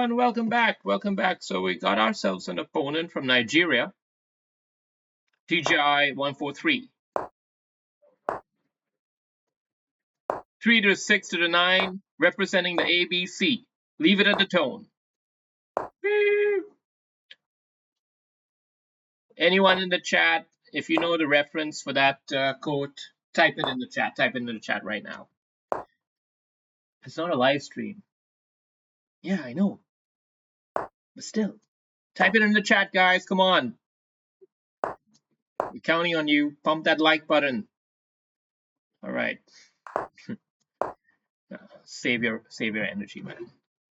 everyone, welcome back. Welcome back. So we got ourselves an opponent from Nigeria, TGI 143. 3 to 6 to the 9, representing the ABC. Leave it at the tone. Anyone in the chat, if you know the reference for that quote, type it in the chat. Type it in the chat right now. It's not a live stream. Yeah, I know. But still, type it in the chat, guys. Come on. We're counting on you. Pump that like button. All right. Save your energy, man.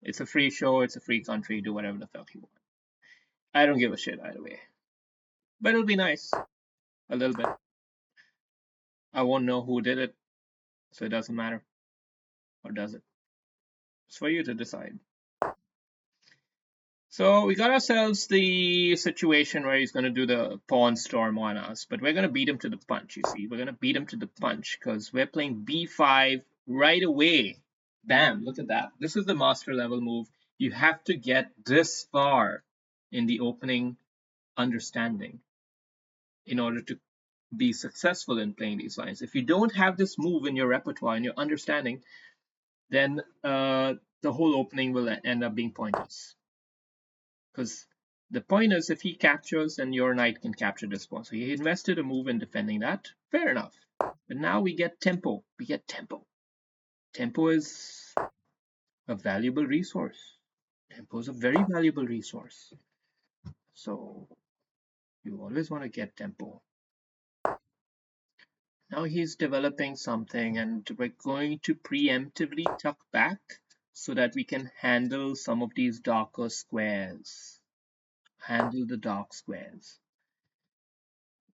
It's a free show. It's a free country. Do whatever the fuck you want. I don't give a shit either way. But it'll be nice. A little bit. I won't know who did it, so it doesn't matter. Or does it? It's for you to decide. So we got ourselves the situation where he's going to do the pawn storm on us, but we're going to beat him to the punch, you see. We're going to beat him to the punch because we're playing b5 right away. Bam, look at that. This is the master level move. You have to get this far in the opening understanding in order to be successful in playing these lines. If you don't have this move in your repertoire and your understanding, then the whole opening will end up being pointless. Because the point is, if he captures, then your knight can capture this pawn. So he invested a move in defending that. Fair enough. But now we get tempo. We get tempo. Tempo is a valuable resource. Tempo is a very valuable resource. So you always want to get tempo. Now he's developing something, and we're going to preemptively tuck back so that we can handle some of these darker squares. Handle the dark squares.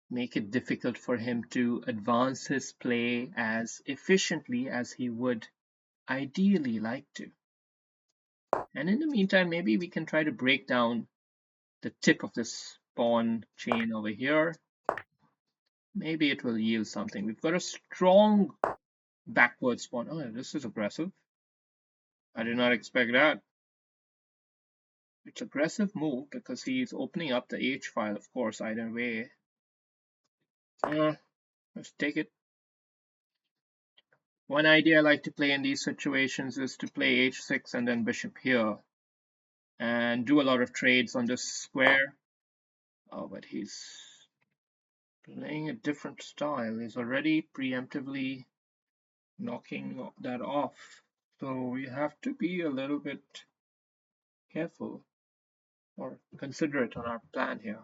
Make it difficult for him to advance his play as efficiently as he would ideally like to. And in the meantime, maybe we can try to break down the tip of this pawn chain over here. Maybe it will yield something. We've got a strong backward pawn. Oh, this is aggressive. I did not expect that. It's aggressive move because he's opening up the H file, of course, either way. Let's take it. One idea I like to play in these situations is to play H6 and then bishop here and do a lot of trades on this square. Oh, but he's playing a different style. He's already preemptively knocking that off. So we have to be a little bit careful or considerate on our plan here.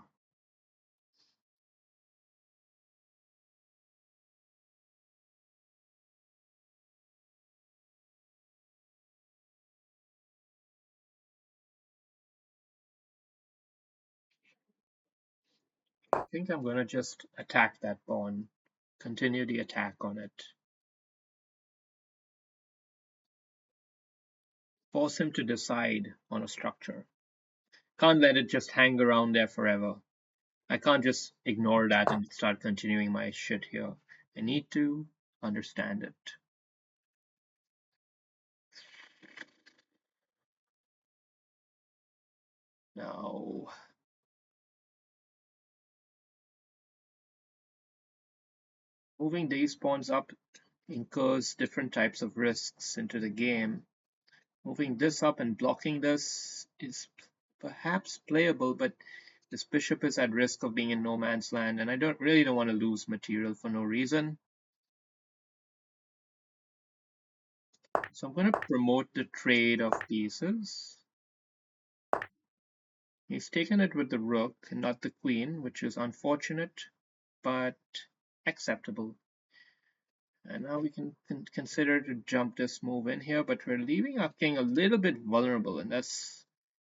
I think I'm going to just attack that pawn, continue the attack on it. Force him to decide on a structure. Can't let it just hang around there forever. I can't just ignore that and start continuing my shit here. I need to understand it. Now, moving these pawns up incurs different types of risks into the game. Moving this up and blocking this is perhaps playable, but this bishop is at risk of being in no man's land, and I don't want to lose material for no reason. So I'm going to promote the trade of pieces. He's taken it with the rook and not the queen, which is unfortunate, but acceptable. And now we can consider to jump this move in here, but we're leaving our king a little bit vulnerable, and that's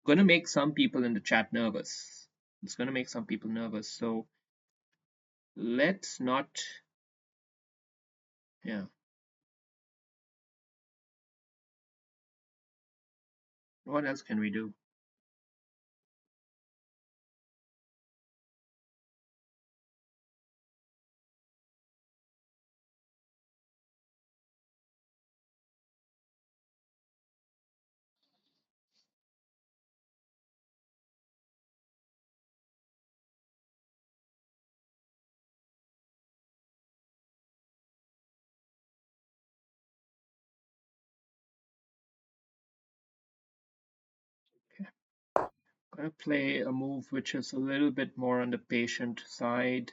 going to make some people in the chat nervous. It's going to make some people nervous, so let's not, yeah. What else can we do? going to play a move which is a little bit more on the patient side.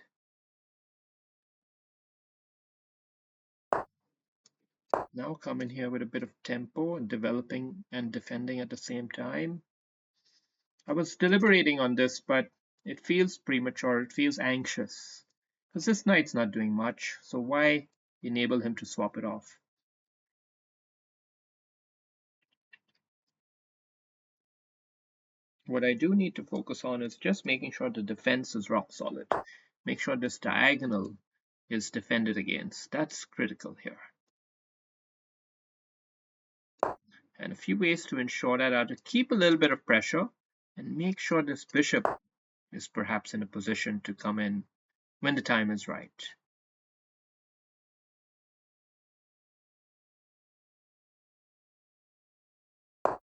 Now come in here with a bit of tempo and developing and defending at the same time. I was deliberating on this, but it feels premature, it feels anxious. Because this knight's not doing much, so why enable him to swap it off? What I do need to focus on is just making sure the defense is rock solid. Make sure this diagonal is defended against. That's critical here. And a few ways to ensure that are to keep a little bit of pressure and make sure this bishop is perhaps in a position to come in when the time is right.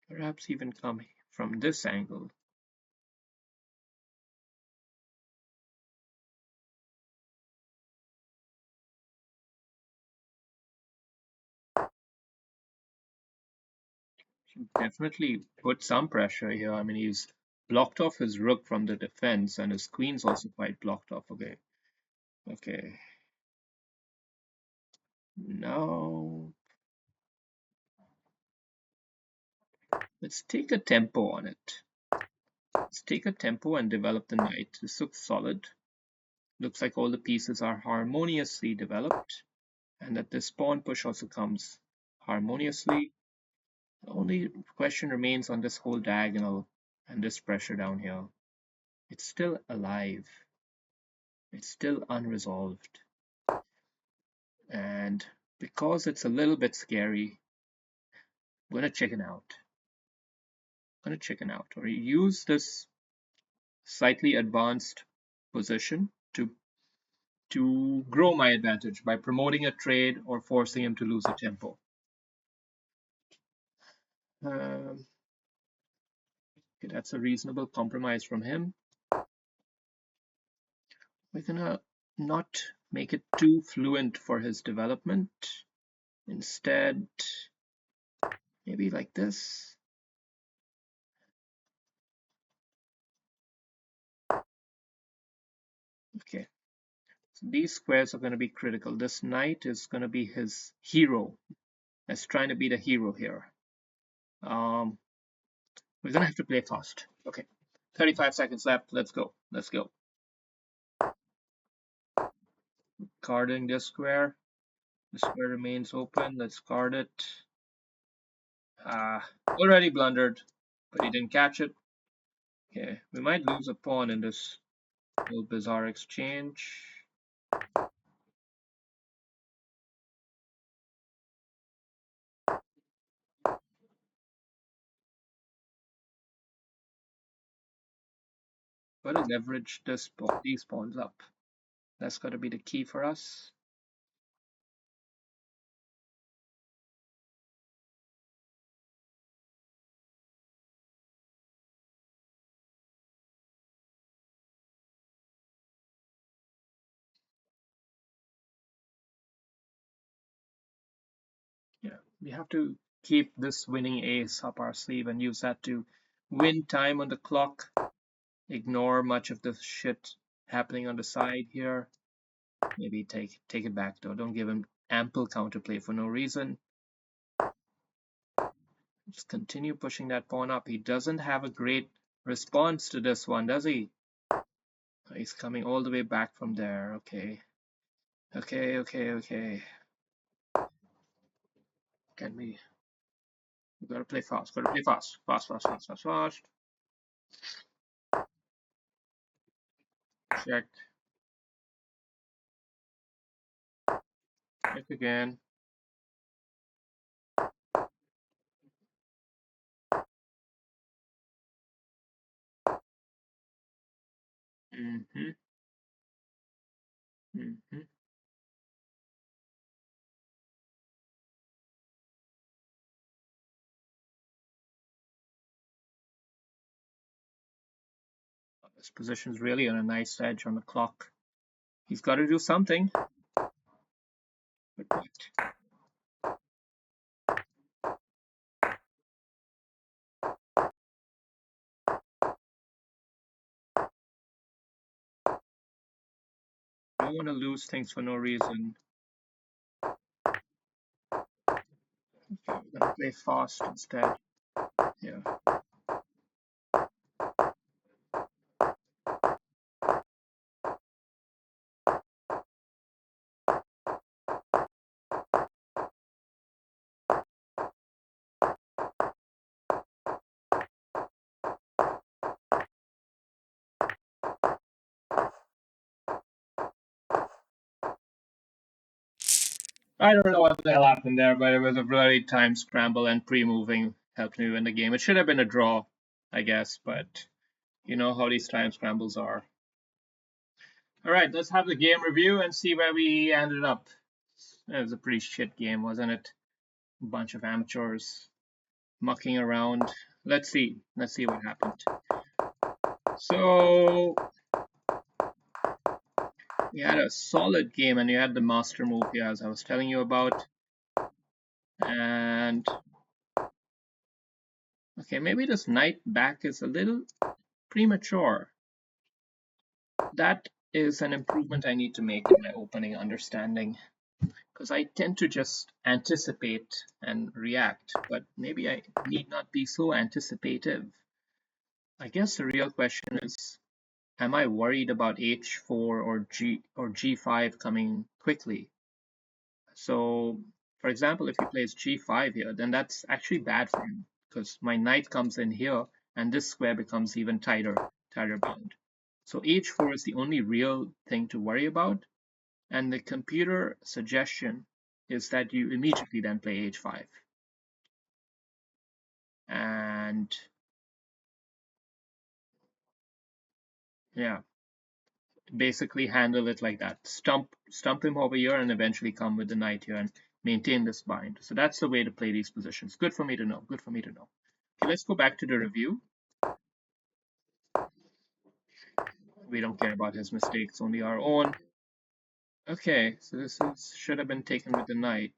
Perhaps even come from this angle. Definitely put some pressure here. I mean, he's blocked off his rook from the defense, and his queen's also quite blocked off. Okay. Okay. Now, let's take a tempo on it. Let's take a tempo and develop the knight. This looks solid. Looks like all the pieces are harmoniously developed, and that this pawn push also comes harmoniously. The only question remains on this whole diagonal and this pressure down here. It's still alive. It's still unresolved. And because it's a little bit scary, I'm gonna chicken out. Or use this slightly advanced position to grow my advantage by promoting a trade or forcing him to lose a tempo. Okay, that's a reasonable compromise from him. We're gonna not make it too fluent for his development. Instead, maybe like this. Okay, so these squares are going to be critical. This knight is going to be his hero. Let's try to be the hero here. We're going to have to play fast. Okay, 35 seconds left. Let's go. Let's go. Guarding this square. The square remains open. Let's guard it. Already blundered, but he didn't catch it. Okay, we might lose a pawn in this little bizarre exchange. Gotta leverage these pawns up. That's gotta be the key for us. Yeah, we have to keep this winning ace up our sleeve and use that to win time on the clock. Ignore much of the shit happening on the side here. Maybe take it back though. Don't give him ample counterplay for no reason. Just continue pushing that pawn up. He doesn't have a great response to this one, does he? He's coming all the way back from there. Okay. Okay. Can we gotta play fast. Gotta play fast. Fast. Check. Check again. Mm-hmm. Mm-hmm. This position's really on a nice edge on the clock. He's got to do something. But what? don't want to lose things for no reason. Okay, we're gonna play fast instead. Yeah. I don't know what the hell happened there, but it was a bloody time scramble, and pre-moving helped me win the game. It should have been a draw, I guess, but you know how these time scrambles are. All right, let's have the game review and see where we ended up. It was a pretty shit game, wasn't it? A bunch of amateurs mucking around. Let's see. Let's see what happened. So we had a solid game, and you had the master move here, as I was telling you about. And okay, maybe this knight back is a little premature. That is an improvement I need to make in my opening understanding, because I tend to just anticipate and react, but maybe I need not be so anticipative. I guess the real question is, am I worried about h4 or g5 coming quickly? So, for example, if he plays g5 here, then that's actually bad for him, because my knight comes in here, and this square becomes even tighter bound. So h4 is the only real thing to worry about, and the computer suggestion is that you immediately then play h5. And yeah, basically handle it like that. Stump him over here and eventually come with the knight here and maintain this bind. So that's the way to play these positions. Good for me to know. Good for me to know. Okay, let's go back to the review. We don't care about his mistakes, only our own. Okay, so this should have been taken with the knight.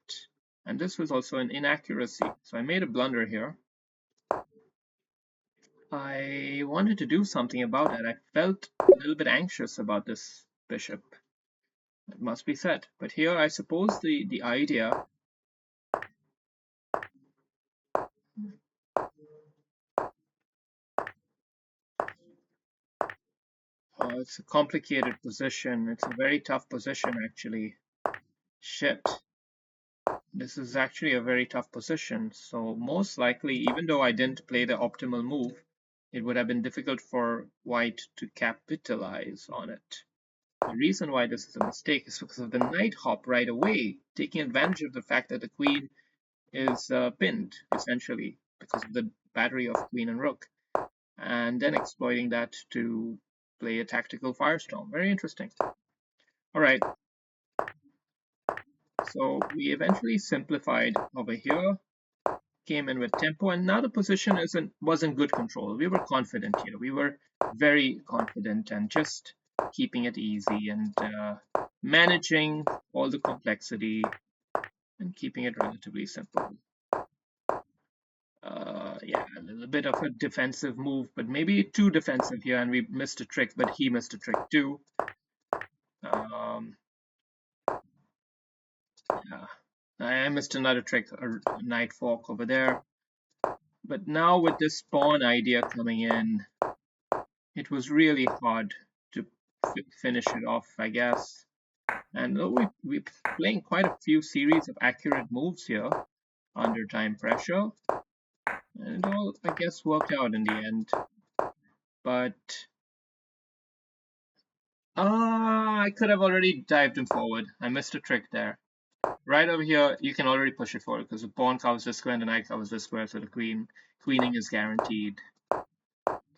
And this was also an inaccuracy. So I made a blunder here. I wanted to do something about it. I felt a little bit anxious about this bishop. It must be said. But here, I suppose the idea it's a complicated position. It's a very tough position, actually. Shit. This is actually a very tough position. So most likely, even though I didn't play the optimal move, it would have been difficult for white to capitalize on it. The reason why this is a mistake is because of the knight hop right away, taking advantage of the fact that the queen is pinned, essentially, because of the battery of queen and rook, and then exploiting that to play a tactical firestorm. Very interesting. All right. So we eventually simplified over here, came in with tempo, and now the position was in good control. We were confident here. We were very confident and just keeping it easy and managing all the complexity and keeping it relatively simple. Yeah, a little bit of a defensive move, but maybe too defensive here, and we missed a trick, but he missed a trick too. Yeah, I missed another trick, a knight fork over there. But now with this pawn idea coming in, it was really hard to finish it off, I guess. And we're playing quite a few series of accurate moves here under time pressure. And it all, I guess, worked out in the end. But I could have already dived him forward. I missed a trick there. Right over here, you can already push it forward because the pawn covers this square and the knight covers this square, so the queening is guaranteed.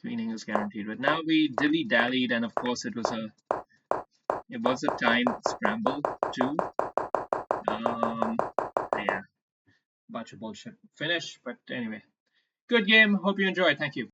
Queening is guaranteed. But now we dilly-dallied, and of course it was a time scramble too. Yeah, bunch of bullshit finish. But anyway, good game. Hope you enjoyed. Thank you.